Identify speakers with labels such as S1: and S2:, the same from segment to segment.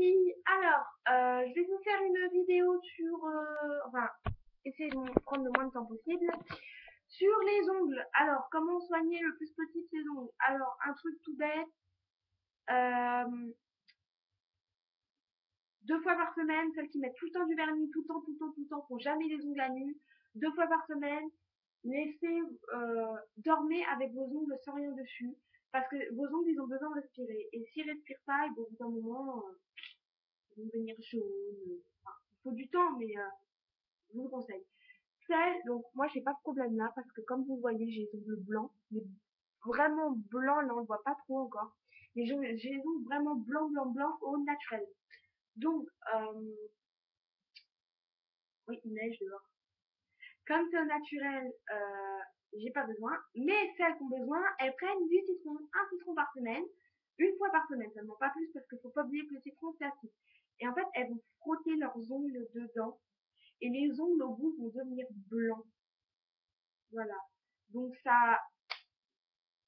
S1: filles, alors je vais vous faire une vidéo sur, enfin, essayer de prendre le moins de temps possible, sur les ongles. Alors, comment soigner le plus possible ses ongles? Alors, un truc tout bête, euh, 2 fois par semaine, celles qui mettent tout le temps du vernis, tout le temps, tout le temps, tout le temps, font jamais les ongles à nu, 2 fois par semaine, laissez, dormez avec vos ongles sans rien dessus, parce que vos ongles, ils ont besoin de respirer, et s'ils respirent pas, au bout d'un moment, ils vont devenir jaunes. Enfin, il faut du temps, mais je vous le conseille. Celle, donc moi j'ai pas de problème là parce que comme vous le voyez j'ai les ongles blancs, mais vraiment blancs, là on le voit pas trop encore. Mais j'ai les ongles vraiment blancs, blancs, blancs au naturel. Donc, oui, il neige dehors. Comme c'est au naturel, j'ai pas besoin. Mais celles qui ont besoin, elles prennent du citron, un citron par semaine, 1 fois par semaine seulement, pas plus parce qu'il faut pas oublier que le citron c'est acide. Et en fait, elles vont frotter leurs ongles dedans et les ongles au bout vont devenir blancs. Voilà. Donc ça,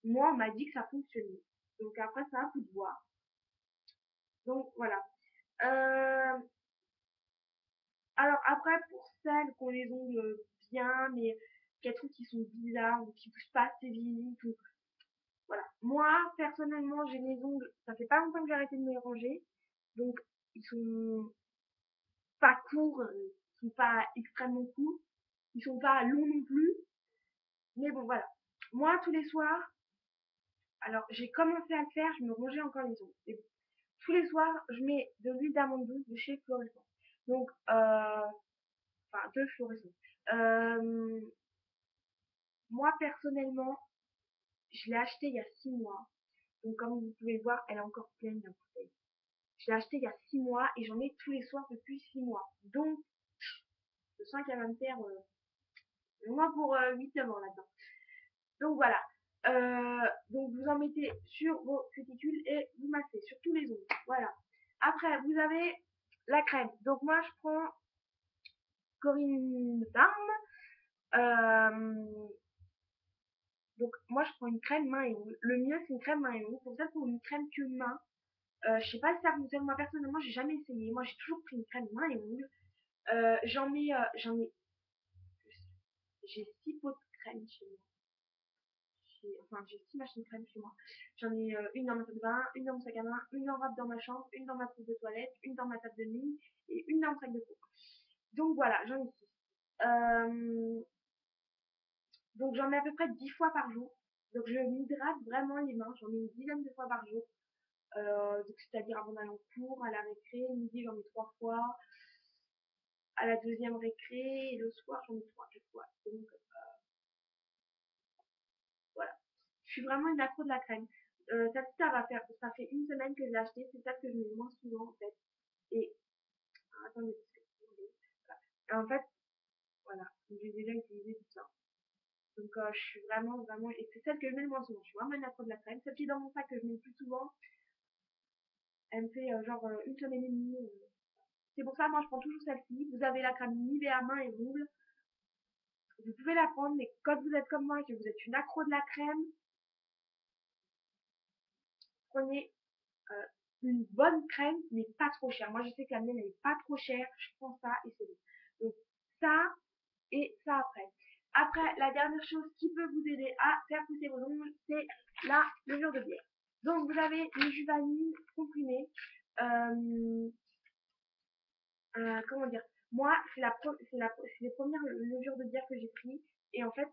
S1: moi on m'a dit que ça fonctionnait. Donc après c'est un coup de voir. Donc voilà. Euh, alors après pour celles qui ont les ongles bien, mais qui trouvent qu'ils sont bizarres ou qui bougent pas assez vite, ou voilà. Moi personnellement j'ai les ongles, ça fait pas longtemps que j'ai arrêté de me les ranger, donc ils sont pas courts, ils sont pas extrêmement courts, ils sont pas longs non plus, mais bon voilà. Moi tous les soirs, alors j'ai commencé à le faire, je me rongeais encore les ongles. Et tous les soirs, je mets de l'huile d'amande douce de chez Florisson. Donc, enfin, de Florisson. Euh, Moi, personnellement, je l'ai acheté il y a 6 mois. Donc, comme vous pouvez le voir, elle est encore pleine la bouteille. Je l'ai acheté il y a 6 mois et j'en ai tous les soirs depuis 6 mois. Donc, je sens qu'elle va me faire au moins pour 8-9 ans là-dedans. Donc, voilà. Donc, vous en mettez sur vos cuticules et vous massez sur tous les ongles. Voilà. Après, vous avez la crème. Donc, moi, je prends Corinne Darm. Donc moi je prends une crème main et ongles. Le mieux c'est une crème main et ongles. Pour ça pour une crème que main. Je sais pas si ça fonctionne. Moi personnellement j'ai jamais essayé. Moi j'ai toujours pris une crème main et ongles. J'en ai, j'ai 6 pots de crème chez moi. Enfin j'ai 6 machines de crème chez moi. J'en ai une dans ma salle de bain, une dans mon sac à main, une en rap dans ma chambre, une dans ma trousse de toilette, une dans ma table de nuit et une dans mon sac de peau. Donc voilà, j'en ai 6. Donc j'en mets à peu près 10 fois par jour. Donc je m'hydrate vraiment les mains, j'en mets une dizaine de fois par jour. Donc c'est-à-dire avant d'aller en cours, à la récré, midi j'en mets 3 fois, à la deuxième récré, et le soir j'en mets 3 4 fois. Donc voilà. Je suis vraiment une accro de la crème. Ça fait une semaine que je l'ai acheté, c'est ça que je mets le moins souvent en fait. Et attendez, voilà. En fait, voilà, j'ai déjà utilisé tout ça. Donc je suis vraiment, vraiment, et c'est celle que je mets le moins souvent. Je suis vraiment une accro de la crème. Celle qui est dans mon sac que je mets le plus souvent, elle me fait genre une semaine et demie. C'est pour ça, moi, je prends toujours celle-ci. Vous avez la crème Nivea main et ongles. Vous pouvez la prendre, mais quand vous êtes comme moi et que vous êtes une accro de la crème, prenez euh, une bonne crème, mais pas trop chère. Moi, je sais que la mienne, elle est pas trop chère. Je prends ça et c'est bon. Donc, ça et ça après. Après, la dernière chose qui peut vous aider à faire pousser vos ongles, c'est la levure de bière. Donc, vous avez une juvanine comprimée. Euh, comment dire, moi, c'est les premières levures de bière que j'ai pris. Et en fait,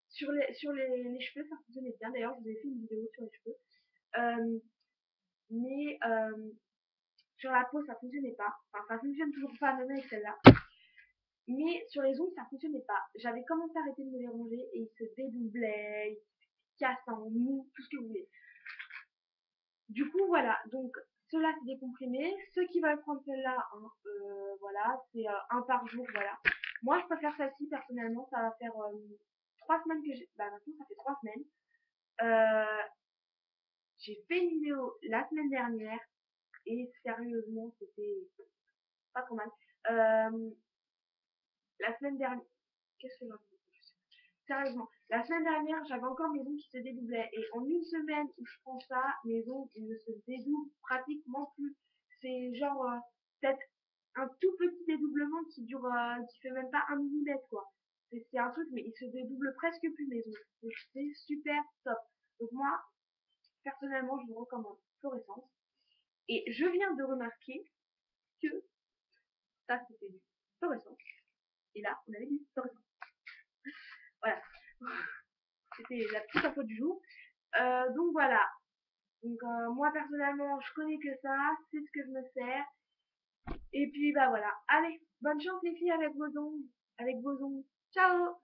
S1: sur les cheveux, ça fonctionnait bien. D'ailleurs, je vous ai fait une vidéo sur les cheveux. Euh, mais sur la peau, ça fonctionnait pas. Enfin, ça fonctionne toujours pas, même avec celle-là. Mais sur les ongles, ça fonctionnait pas. J'avais commencé à arrêter de me les ronger et ils se dédoublaient, ils se cassaient en mou, tout ce que vous voulez. Du coup, voilà. Donc, ceux-là, c'est des comprimés. Ceux qui veulent prendre celle-là, hein, voilà, c'est un par jour, voilà. Moi, je préfère celle-ci, personnellement. Ça va faire 3 semaines que j'ai... Bah, maintenant, ça fait 3 semaines. Euh, j'ai fait une vidéo la semaine dernière. Et sérieusement, c'était pas trop mal. La semaine dernière... Qu'est-ce que j'ai dit? Sérieusement, la semaine dernière, j'avais encore mes ongles qui se dédoublaient. Et en une semaine où je prends ça, mes ongles ils ne se dédoublent pratiquement plus. C'est genre peut-être un tout petit dédoublement qui fait même pas un millimètre quoi. C'est un truc, mais il se dédouble presque plus mes ongles. Donc c'est super top. Donc moi, personnellement, je vous recommande Fluorescence. Et je viens de remarquer que ça c'était du Fluorescence. Et là, on avait du Fluorescence. Voilà. C'était la petite info du jour. Donc voilà. Donc moi personnellement, je connais que ça, c'est ce que je me sers. Et puis bah voilà. Allez, bonne chance les filles avec vos ongles. Avec vos ongles. Ciao!